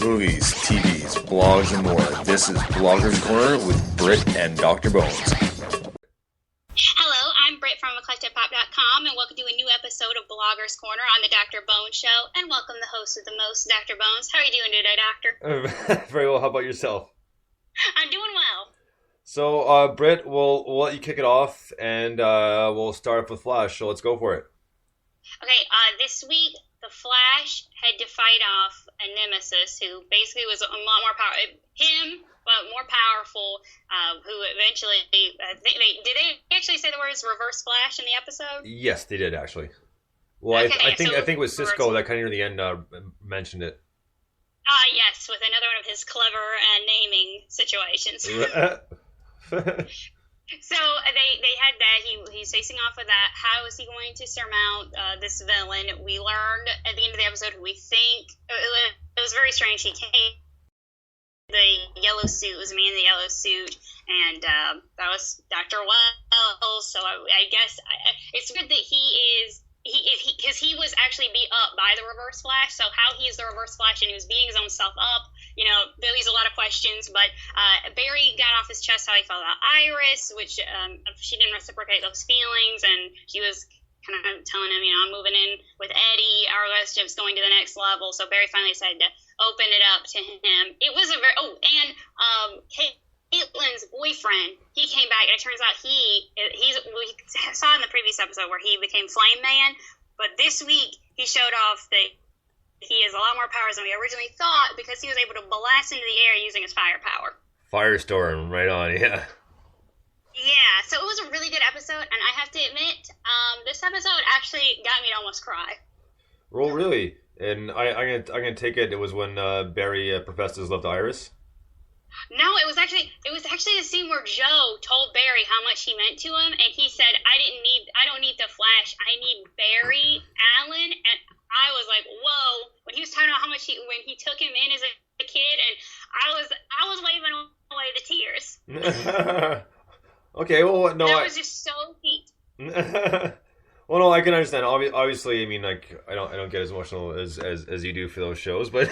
movies, TVs, blogs, and more. This is Blogger's Corner with Britt and Dr. Bones. Hello, I'm Britt from EclecticPop.com, and welcome to a new episode of Blogger's Corner on the Dr. Bones Show. And welcome the host of the most, Dr. Bones. How are you doing today, Doctor? Very well. How about yourself? I'm doing well. So, Britt, we'll let you kick it off, and we'll start off with Flash. So let's go for it. Okay, this week, the Flash had to fight off a nemesis who basically was a lot more powerful. Him, but more powerful, who eventually, did they actually say the words reverse Flash in the episode? Yes, they did, actually. Well, okay, I think it was Cisco that kind of near the end mentioned it. Yes, with another one of his clever naming situations. So they had that. He's facing off with that. How is he going to surmount this villain? We learned at the end of the episode who we think it was very strange. He came the yellow suit. It was a man in the yellow suit, and that was Dr. Wells. So I guess it's good that because he was actually beat up by the Reverse Flash. So how he is the Reverse Flash and he was beating his own self up, there leaves a lot of questions. But Barry got off his chest how he felt about Iris, which she didn't reciprocate those feelings, and she was kind of telling him, I'm moving in with Eddie. Our relationship's going to the next level. So Barry finally decided to open it up to him. It was a very Caitlin's boyfriend, he came back, and it turns out we saw in the previous episode where he became Flame Man, but this week he showed off that he has a lot more powers than we originally thought because he was able to blast into the air using his fire power. Firestorm, right on, yeah. Yeah, so it was a really good episode, and I have to admit, this episode actually got me to almost cry. Well, really? And I'm gonna take it was when Barry professed his love to Iris? No, it was actually the scene where Joe told Barry how much he meant to him, and he said, I don't need the Flash, I need Barry Allen, and I was like, whoa, when he was talking about how much when he took him in as a kid, and I was waving away the tears. Okay, well, no, that was just so neat. Well, no, I can understand. Obviously, I mean, like, I don't get as emotional as you do for those shows, but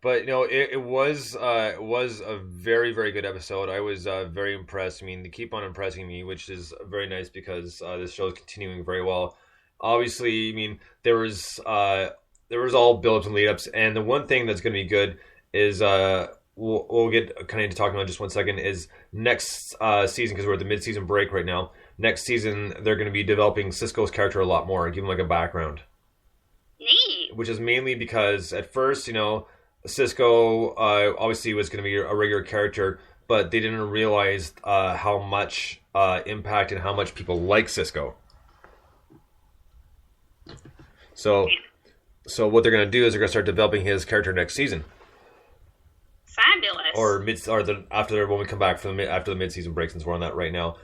but it was a very, very good episode. I was very impressed. I mean, they keep on impressing me, which is very nice because this show is continuing very well. Obviously, I mean, there was all build-ups and lead-ups, and the one thing that's going to be good is we'll get kind of into talking about in just 1 second is next season, because we're at the mid-season break right now. Next season, they're going to be developing Cisco's character a lot more, give him like a background. Neat. Which is mainly because at first, Cisco obviously was going to be a regular character, but they didn't realize how much impact and how much people like Cisco. So what they're going to do is they're going to start developing his character next season. Fabulous. When we come back after the mid-season break, since we're on that right now.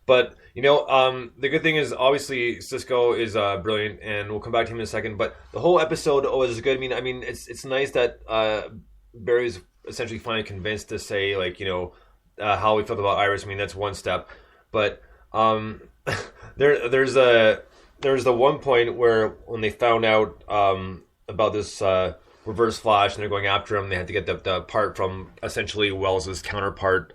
But the good thing is obviously Cisco is brilliant, and we'll come back to him in a second. But the whole episode was good. I mean, it's nice that Barry's essentially finally convinced to say how he felt about Iris. I mean, that's one step. But there's the one point where when they found out about this Reverse Flash and they're going after him, they had to get the part from essentially Wells's counterpart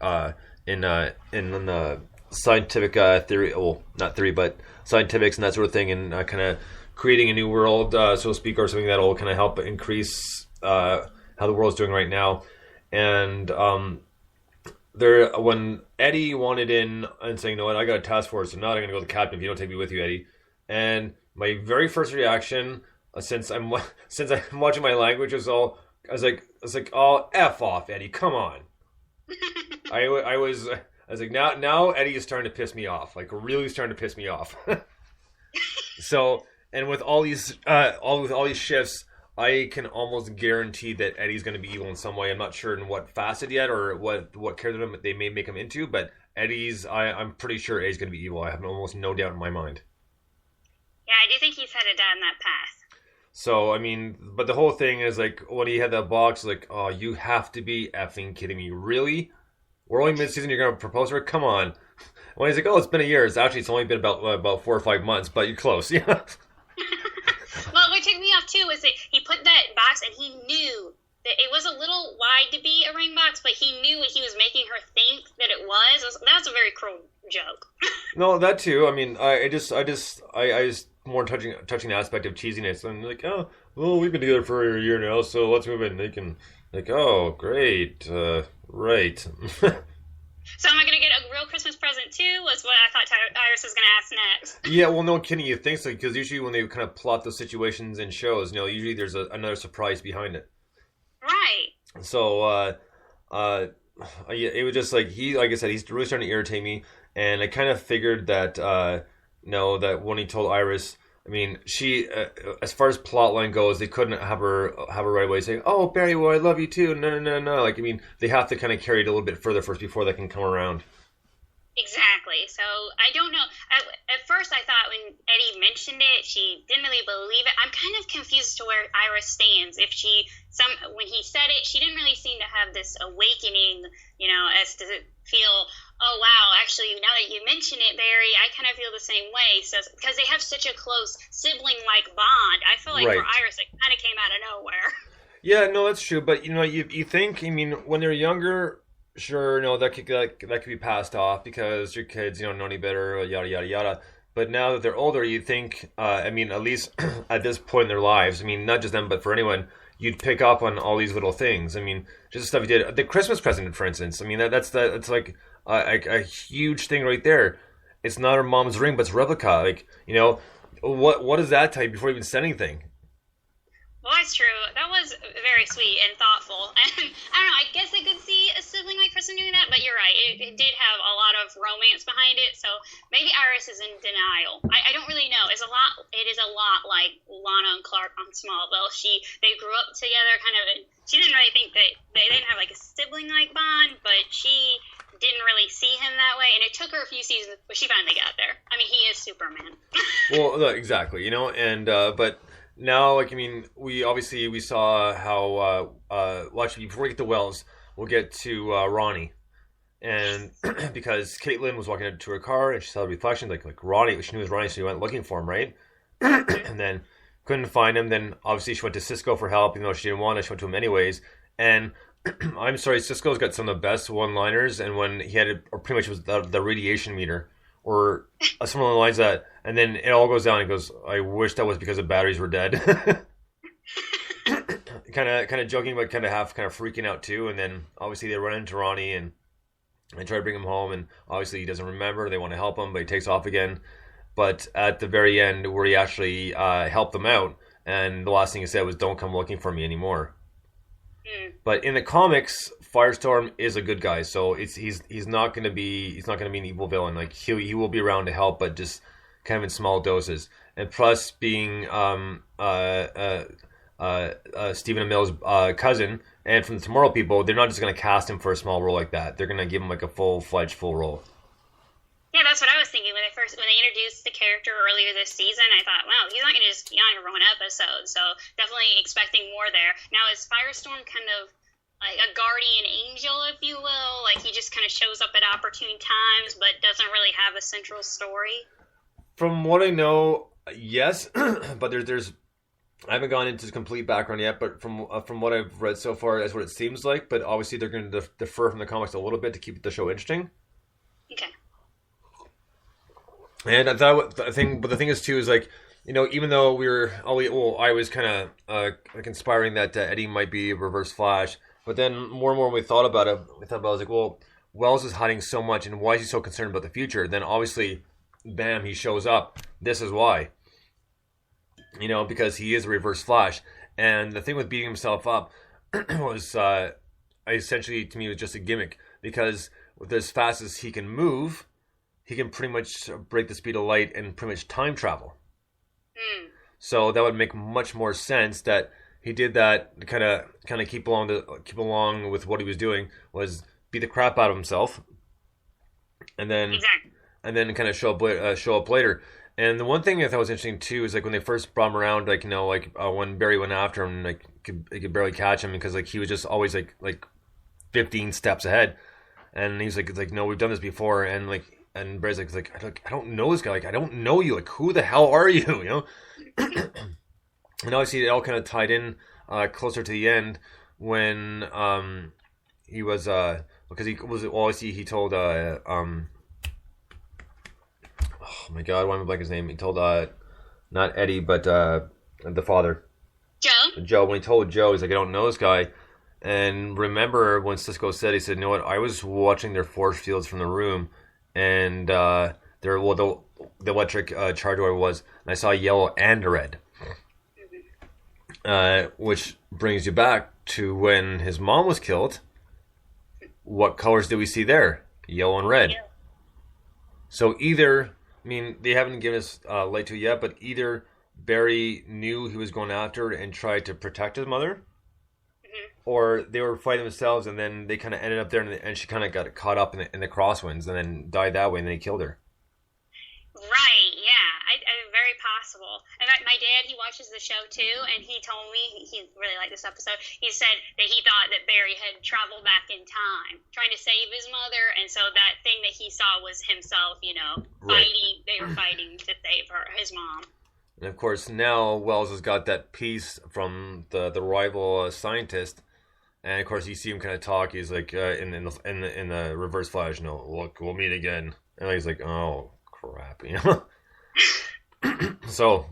in the scientific theory, well, not theory, but scientifics and that sort of thing, and kind of creating a new world, so to speak, or something that will kind of help increase how the world's doing right now. And when Eddie wanted in and saying, "No, I got a task force, so not I'm going to go to the captain if you don't take me with you, Eddie." And my very first reaction, since I'm watching my language, I was like, "Oh, F off, Eddie, come on." I was like, now Eddie is starting to piss me off, like really starting to piss me off. So, and with all these shifts, I can almost guarantee that Eddie's going to be evil in some way. I'm not sure in what facet yet or what character they may make him into, but I'm pretty sure Eddie's going to be evil. I have almost no doubt in my mind. Yeah, I do think he's headed down that path. So, I mean, but the whole thing is like when he had that box, like, oh, you have to be effing kidding me. Really? We're only mid-season, you're going to propose to her? Come on. When he's like, oh, it's been a year. It's only been about 4 or 5 months, but you're close. Yeah. Well, which took me off too was that he put that box and he knew that it was a little wide to be a ring box, but he knew what he was making her think that it was. That was a very cruel joke. No, that too. I mean, I just more touching aspect of cheesiness. I'm like, oh, well, we've been together for a year now, so let's move in. They can, like, oh, great, right. So am I going to get a real Christmas present too? Was what I thought Iris was going to ask next. Yeah, well, no kidding, you think so, because usually when they kind of plot those situations in shows, usually there's another surprise behind it. Right. So, it was just like like I said, he's really starting to irritate me, and I kind of figured that, that when he told Iris, I mean, she, as far as plot line goes, they couldn't have her right away saying, "Oh, Barry, well, I love you too." No. Like, I mean, they have to kind of carry it a little bit further first before they can come around. Exactly. So I don't know. At first, I thought when Eddie mentioned it, she didn't really believe it. I'm kind of confused to where Iris stands. When he said it, she didn't really seem to have this awakening, as to feel, oh wow, actually now that you mention it, Barry, I kind of feel the same way. So because they have such a close sibling-like bond, I feel like Right. for Iris, it kind of came out of nowhere. Yeah, no, that's true. But you think, I mean, when they're younger, sure, no, that could be passed off because your kids, know any better, yada yada yada. But now that they're older, you think, I mean, at least at this point in their lives, I mean, not just them, but for anyone, you'd pick up on all these little things. I mean, just the stuff you did. The Christmas present, for instance. I mean, that's like a huge thing right there. It's not her mom's ring, but it's a replica. Like, what does that tell you before you even said anything? Well, that's true. That was very sweet and thoughtful. And I don't know, I guess I could see a sibling-like person doing that, but you're right. It did have a lot of romance behind it, so maybe Iris is in denial. I don't really know. It is a lot like Lana and Clark on Smallville. They grew up together, she didn't really think that they didn't have like a sibling-like bond, but she didn't really see him that way, and it took her a few seasons, but she finally got there. I mean, he is Superman. Well, exactly, and but now, like, I mean, we saw how actually, before we get to Wells, we'll get to Ronnie, and because Caitlin was walking into her car and she saw the reflection, like Ronnie, she knew it was Ronnie, so she went looking for him, right? And then couldn't find him. Then obviously she went to Cisco for help, even though she didn't want it. She went to him anyways, and I'm sorry, Cisco's got some of the best one-liners, and when he had it, or pretty much it was the radiation meter, or some of the lines that, and then it all goes down and goes, I wish that was because the batteries were dead. kind of joking, but kind of freaking out too. And then obviously they run into Ronnie and they try to bring him home, and obviously he doesn't remember. They want to help him, but he takes off again. But at the very end, where he actually helped them out, and the last thing he said was, "Don't come looking for me anymore." But in the comics, Firestorm is a good guy, so he's not going to be an evil villain. Like, he will be around to help, but just kind of in small doses. And plus, being Stephen Amell's cousin, and from the Tomorrow People, they're not just going to cast him for a small role like that. They're going to give him like a full-fledged full role. Yeah, that's what I was thinking when they introduced the character earlier this season. I thought, wow, he's not going to just be on here for one episode, so definitely expecting more there. Now, is Firestorm kind of like a guardian angel, if you will? Like, he just kind of shows up at opportune times, but doesn't really have a central story? From what I know, yes, but there's I haven't gone into the complete background yet, but from what I've read so far, that's what it seems like. But obviously, they're going to defer from the comics a little bit to keep the show interesting. Okay. And the thing is too is like, even though I was kind of conspiring that Eddie might be a Reverse Flash, but then more and more when we thought about it, I was like, well, Wells is hiding so much, and why is he so concerned about the future? Then obviously, bam, he shows up. This is why, because he is a Reverse Flash. And the thing with beating himself up was essentially, to me, was just a gimmick, because with as fast as he can move, he can pretty much break the speed of light and pretty much time travel. So that would make much more sense that he did that to kind of keep along with what he was doing, was beat the crap out of himself, and then kind of show up later. And the one thing I thought was interesting too is like when they first brought him around, when Barry went after him, like he could barely catch him because like he was just always like 15 steps ahead, and he's like no, we've done this before, and like. And Barry's like, I don't know this guy. Like, I don't know you. Like, who the hell are you? And obviously, it all kind of tied in closer to the end when he was because he was obviously he told oh my god, why am I blanking his name? He told not Eddie but the father Joe. When he told Joe, he's like, I don't know this guy. And remember when Cisco said, he said, you know what, I was watching their force fields from the room, and the electric charge whatever it was, and I saw yellow and red. Which brings you back to when his mom was killed. What colors did we see there? Yellow and red. Yeah. So either, I mean, they haven't given us light to it yet, but either Barry knew he was going after it and tried to protect his mother, or they were fighting themselves, and then they kind of ended up there, and she kind of got caught up in the crosswinds, and then died that way, and then he killed her. Right, yeah, very possible. And my dad, he watches the show too, and he told me he really liked this episode. He said that he thought that Barry had traveled back in time, trying to save his mother, and so that thing that he saw was himself, fighting. Right. They were fighting to save his mom. And of course, now Wells has got that piece from the rival scientist, and of course you see him kind of talk. He's like in the Reverse Flash, look, we'll meet again, and he's like, oh crap, So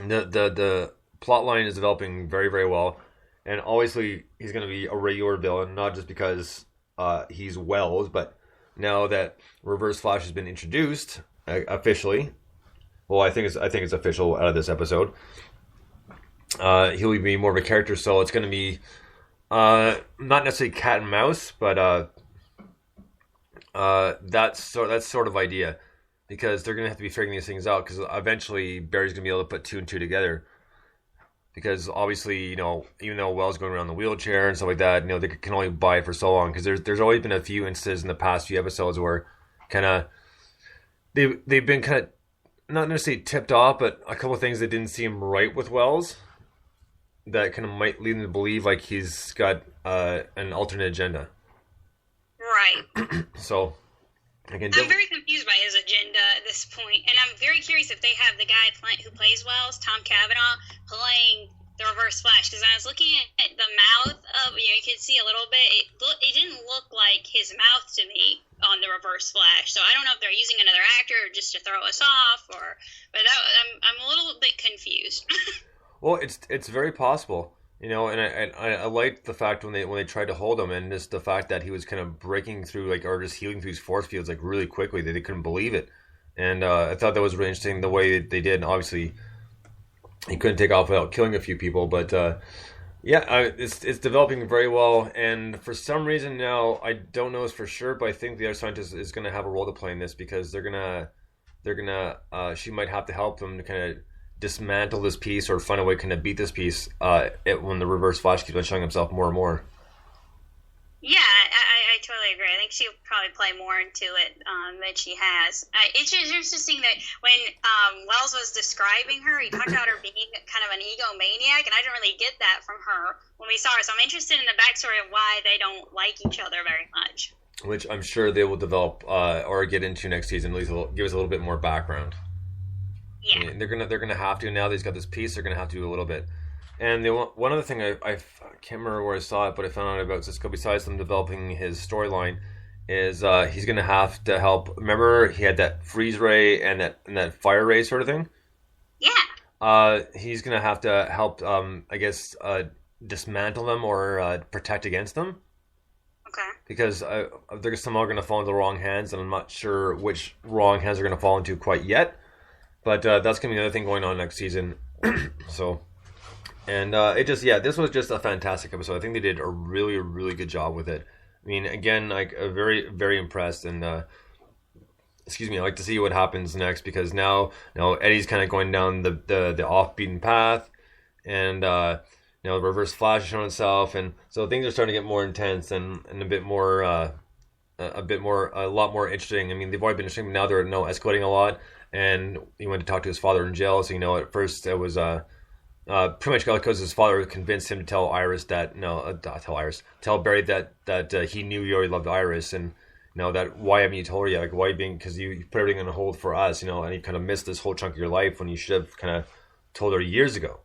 the plot line is developing very, very well, and obviously he's going to be a regular villain, not just because he's Wells, but now that Reverse Flash has been introduced officially. Well, I think it's official out of this episode. He'll be more of a character, so it's going to be not necessarily cat and mouse, but that's sort of idea. Because they're going to have to be figuring these things out, because eventually Barry's going to be able to put two and two together. Because obviously, even though Wells going around the wheelchair and stuff like that, they can only buy it for so long. Because there's always been a few instances in the past few episodes where kind of they've been kind of not necessarily tipped off, but a couple of things that didn't seem right with Wells that kind of might lead them to believe like he's got an alternate agenda. Right. So. I'm very confused by his agenda at this point, and I'm very curious if they have the guy who plays Wells, Tom Cavanaugh, playing the Reverse Flash, because I was looking at the mouth of, you could see a little bit, it didn't look like his mouth to me on the Reverse Flash, so I don't know if they're using another actor just to throw us off, but I'm a little bit confused. Well, it's very possible. And I liked the fact when they tried to hold him, and just the fact that he was kind of breaking through, or just healing through his force fields, really quickly, that they couldn't believe it. And I thought that was really interesting, the way they did. And obviously, he couldn't take off without killing a few people. But, it's developing very well. And for some reason now, I don't know this for sure, but I think the other scientist is going to have a role to play in this, because she might have to help them to kind of dismantle this piece or find a way to kind of beat this piece when the Reverse Flash keeps on showing himself more and more. Yeah, I totally agree. I think she'll probably play more into it than she has. It's just interesting that when Wells was describing her, he talked about her being kind of an egomaniac, and I didn't really get that from her when we saw her. So I'm interested in the backstory of why they don't like each other very much. Which I'm sure they will develop or get into next season, at least give us a little bit more background. Yeah. I mean, they're gonna have to, now that he's got this piece, they're gonna have to do a little bit. And one other thing I can't remember where I saw it, but I found out about Cisco, besides them developing his storyline, is he's gonna have to help. Remember, he had that freeze ray and that fire ray sort of thing. Yeah. He's gonna have to help. I guess dismantle them or protect against them. Okay. Because they're somehow gonna fall into the wrong hands, and I'm not sure which wrong hands they're gonna fall into quite yet. But that's going to be another thing going on next season. So, and this was just a fantastic episode. I think they did a really, really good job with it. I mean, again, very, very impressed. And, I like to see what happens next, because now Eddie's kind of going down the off-beaten path. And, Reverse Flash is showing itself. And so things are starting to get more intense and a bit more, a lot more interesting. I mean, they've already been interesting, but now they're escalating a lot. And he went to talk to his father in jail. So, at first it was pretty much because his father convinced him to tell Iris tell Barry that he knew he already loved Iris, and that why haven't you told her yet? Like, why because you put everything on hold for us, and you kind of missed this whole chunk of your life when you should have kind of told her years ago.